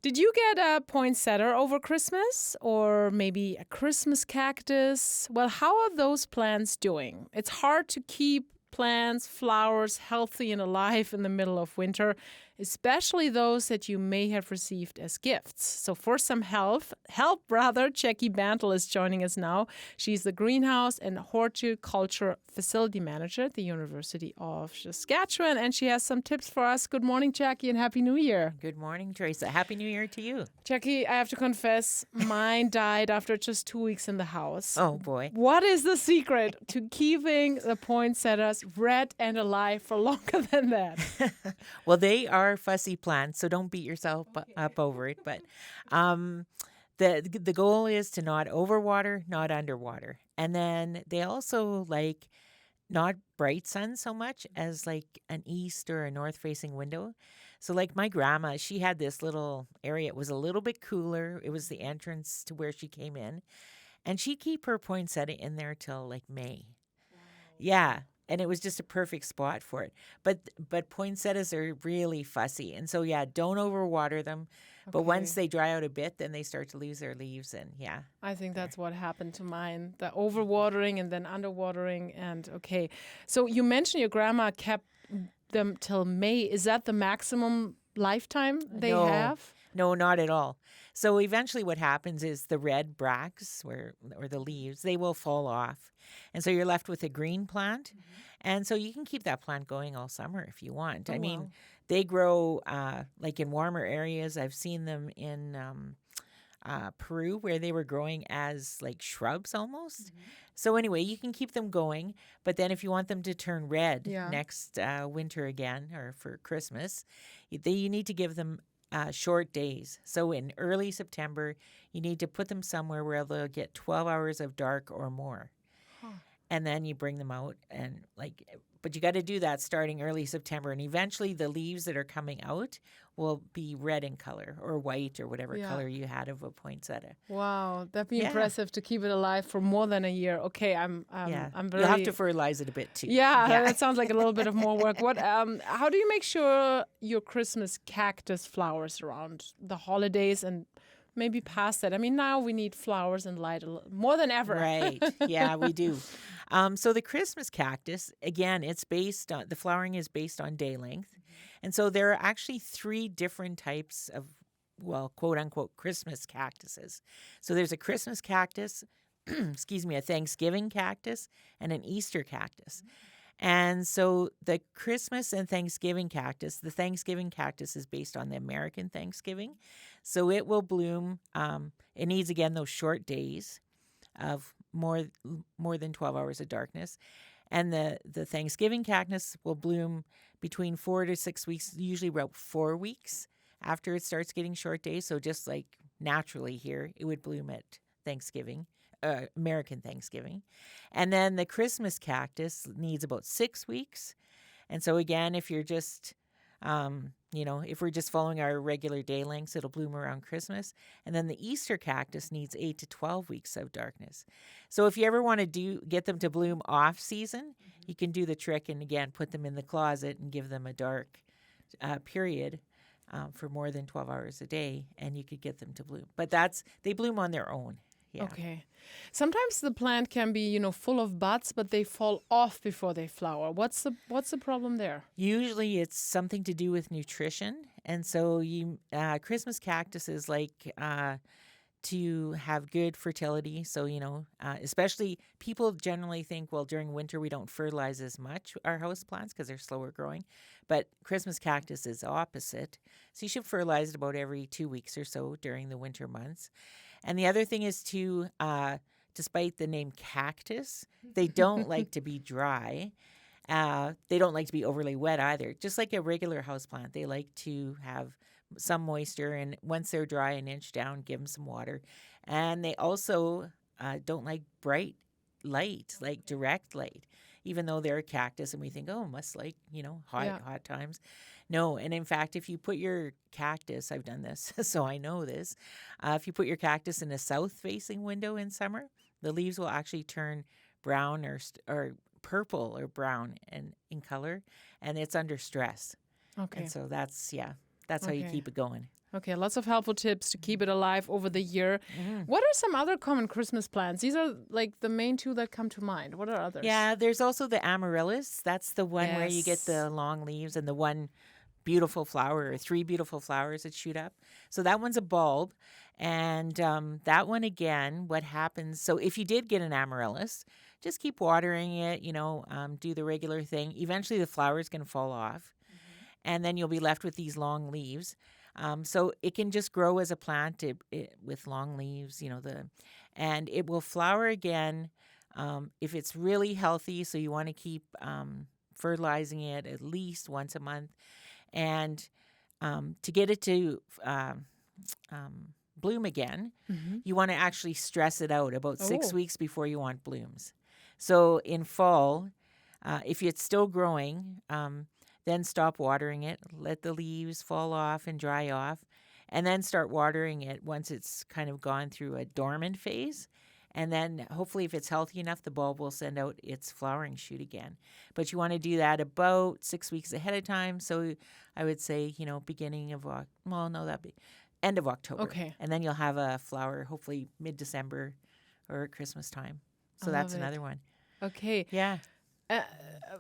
Did you get a poinsettia over Christmas or maybe a Christmas cactus? Well, how are those plants doing? It's hard to keep plants, flowers healthy and alive in the middle of winter, especially those that you may have received as gifts. So for some help, Jackie Bantle is joining us now. She's the greenhouse and horticulture facility manager at the University of Saskatchewan, and she has some tips for us. Good morning, Jackie, and Happy New Year. Good morning, Teresa. Happy New Year to you. Jackie, I have to confess, mine died after just 2 weeks in the house. Oh, boy. What is the secret to keeping the poinsettias red and alive for longer than that? Well, they are fussy plants, so don't beat yourself up over it. But the goal is to not overwater, not underwater. And then they also like not bright sun so much as like an east or a north facing window. So like my grandma, she had this little area. It was a little bit cooler. It was the entrance to where she came in. And she'd keep her poinsettia in there till like May. Wow. Yeah. And it was just a perfect spot for it. But poinsettias are really fussy. And so, yeah, don't overwater them. Okay. But once they dry out a bit, then they start to lose their leaves. And, yeah. I think that's what happened to mine. The overwatering and then underwatering. And, okay. So you mentioned your grandma kept them till May. Is that the maximum lifetime they have? No, not at all. So eventually what happens is the red bracts or the leaves, they will fall off. And so you're left with a green plant. Mm-hmm. And so you can keep that plant going all summer if you want. Oh, I mean, wow. They grow like in warmer areas. I've seen them in Peru where they were growing as like shrubs almost. Mm-hmm. So anyway, you can keep them going. But then if you want them to turn red next winter again or for Christmas, you need to give them short days. So in early September, you need to put them somewhere where they'll get 12 hours of dark or more. Huh. And then you bring them out but you got to do that starting early September. And eventually the leaves that are coming out will be red in color or white or whatever color you had of a poinsettia. Wow, that'd be impressive to keep it alive for more than a year. Okay, I'm very... You'll have to fertilize it a bit too. Yeah, that sounds like a little bit of more work. How do you make sure your Christmas cactus flowers around the holidays and maybe past that? I mean, now we need flowers and light more than ever. Right. Yeah, we do. So the Christmas cactus, again, the flowering is based on day length. Mm-hmm. And so there are actually 3 different types of, well, quote unquote, Christmas cactuses. So there's a Christmas cactus, a Thanksgiving cactus, and an Easter cactus. Mm-hmm. And so the Christmas and Thanksgiving cactus, the Thanksgiving cactus is based on the American Thanksgiving. So it will bloom. It needs, again, those short days of more than 12 hours of darkness. And the Thanksgiving cactus will bloom between 4 to 6 weeks, usually about 4 weeks after it starts getting short days. So just like naturally here, it would bloom at Thanksgiving. American Thanksgiving. And then the Christmas cactus needs about 6 weeks. And so again, if you're just, if we're just following our regular day lengths, it'll bloom around Christmas. And then the Easter cactus needs 8 to 12 weeks of darkness. So if you ever want to get them to bloom off season, you can do the trick and again, put them in the closet and give them a dark period for more than 12 hours a day, and you could get them to bloom. But they bloom on their own. Yeah. Okay. Sometimes the plant can be, full of buds, but they fall off before they flower. What's the problem there? Usually it's something to do with nutrition. And so Christmas cactuses like to have good fertility. So, especially people generally think, well, during winter we don't fertilize as much our house plants because they're slower growing. But Christmas cactus is opposite. So you should fertilize it about every 2 weeks or so during the winter months. And the other thing is despite the name cactus, they don't like to be dry. They don't like to be overly wet either. Just like a regular houseplant, they like to have some moisture. And once they're dry, an inch down, give them some water. And they also don't like bright light, like direct light, even though they're a cactus and we think, oh, must like, hot times. No, and in fact, if you put your cactus, I've done this, so I know this. If you put your cactus in a south-facing window in summer, the leaves will actually turn brown or purple or brown in color, and it's under stress. Okay. And so that's how you keep it going. Okay, lots of helpful tips to keep it alive over the year. What are some other common Christmas plants? These are like the main two that come to mind. What are others? Yeah, there's also the amaryllis. That's the one where you get Yes. the long leaves and the one beautiful flower or three beautiful flowers that shoot up. So that one's a bulb. And that one again, what happens? So if you did get an amaryllis, just keep watering it, do the regular thing. Eventually the flower's going to fall off. And then you'll be left with these long leaves. So it can just grow as a plant with long leaves, and it will flower again if it's really healthy. So you want to keep fertilizing it at least once a month. And to get it to bloom again, you want to actually stress it out about 6 weeks before you want blooms. So in fall, if it's still growing, then stop watering it, let the leaves fall off and dry off, and then start watering it once it's kind of gone through a dormant phase. And then hopefully if it's healthy enough, the bulb will send out its flowering shoot again. But you want to do that about 6 weeks ahead of time. So I would say, beginning of, that'd be end of October. Okay. And then you'll have a flower hopefully mid-December or at Christmas time. So I that's love it. another one. Okay. Yeah.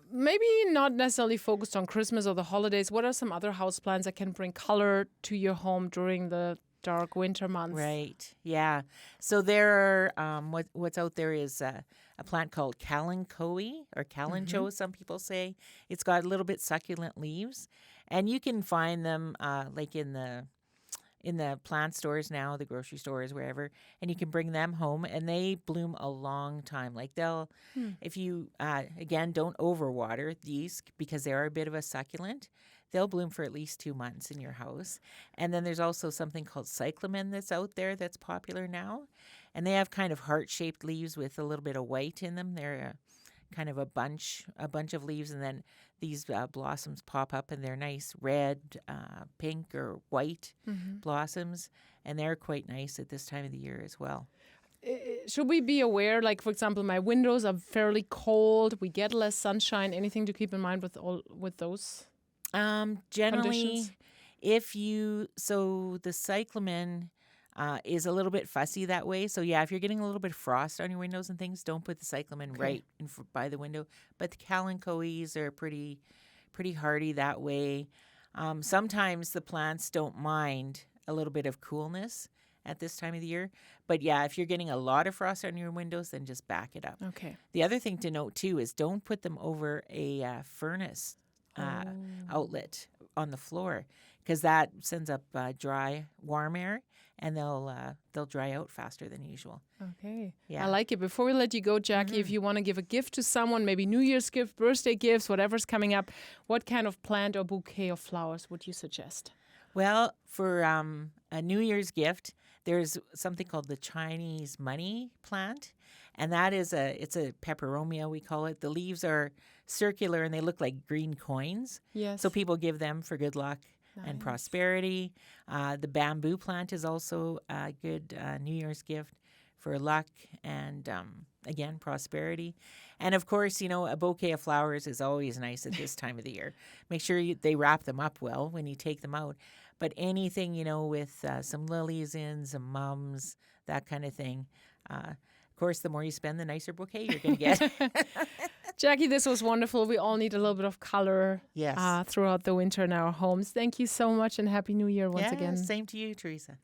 Maybe not necessarily focused on Christmas or the holidays. What are some other houseplants that can bring color to your home during the dark winter months? Right. Yeah. So there are what's out there is a plant called kalanchoe or kalanchoe, some people say. It's got a little bit succulent leaves, and you can find them like in the plant stores now, the grocery stores, wherever, and you can bring them home, and they bloom a long time. Like they'll, if you again don't overwater these because they are a bit of a succulent, they'll bloom for at least 2 months in your house. And then there's also something called cyclamen that's out there that's popular now. And they have kind of heart-shaped leaves with a little bit of white in them. They're kind of a bunch of leaves, and then these blossoms pop up, and they're nice red, pink, or white blossoms. And they're quite nice at this time of the year as well. Should we be aware, like, for example, my windows are fairly cold, we get less sunshine, anything to keep in mind with those? Generally, conditions? so the cyclamen is a little bit fussy that way. So yeah, if you're getting a little bit of frost on your windows and things, don't put the cyclamen right by the window. But the kalanchoes are pretty hardy that way. Sometimes the plants don't mind a little bit of coolness at this time of the year. But yeah, if you're getting a lot of frost on your windows, then just back it up. Okay. The other thing to note too is don't put them over a furnace outlet on the floor, because that sends up dry, warm air, and they'll dry out faster than usual. Okay. Yeah. I like it. Before we let you go, Jackie, if you want to give a gift to someone, maybe New Year's gift, birthday gifts, whatever's coming up, what kind of plant or bouquet of flowers would you suggest? Well, for a New Year's gift, there's something called the Chinese money plant, and that is it's a peperomia, we call it. The leaves are circular and they look like green coins. Yes. So people give them for good luck and prosperity. The bamboo plant is also a good New Year's gift for luck and, again, prosperity. And, of course, a bouquet of flowers is always nice at this time of the year. Make sure they wrap them up well when you take them out. But anything, with some lilies in, some mums, that kind of thing. Of course, the more you spend, the nicer bouquet you're going to get. Jackie, this was wonderful. We all need a little bit of color throughout the winter in our homes. Thank you so much, and Happy New Year once again. Same to you, Teresa.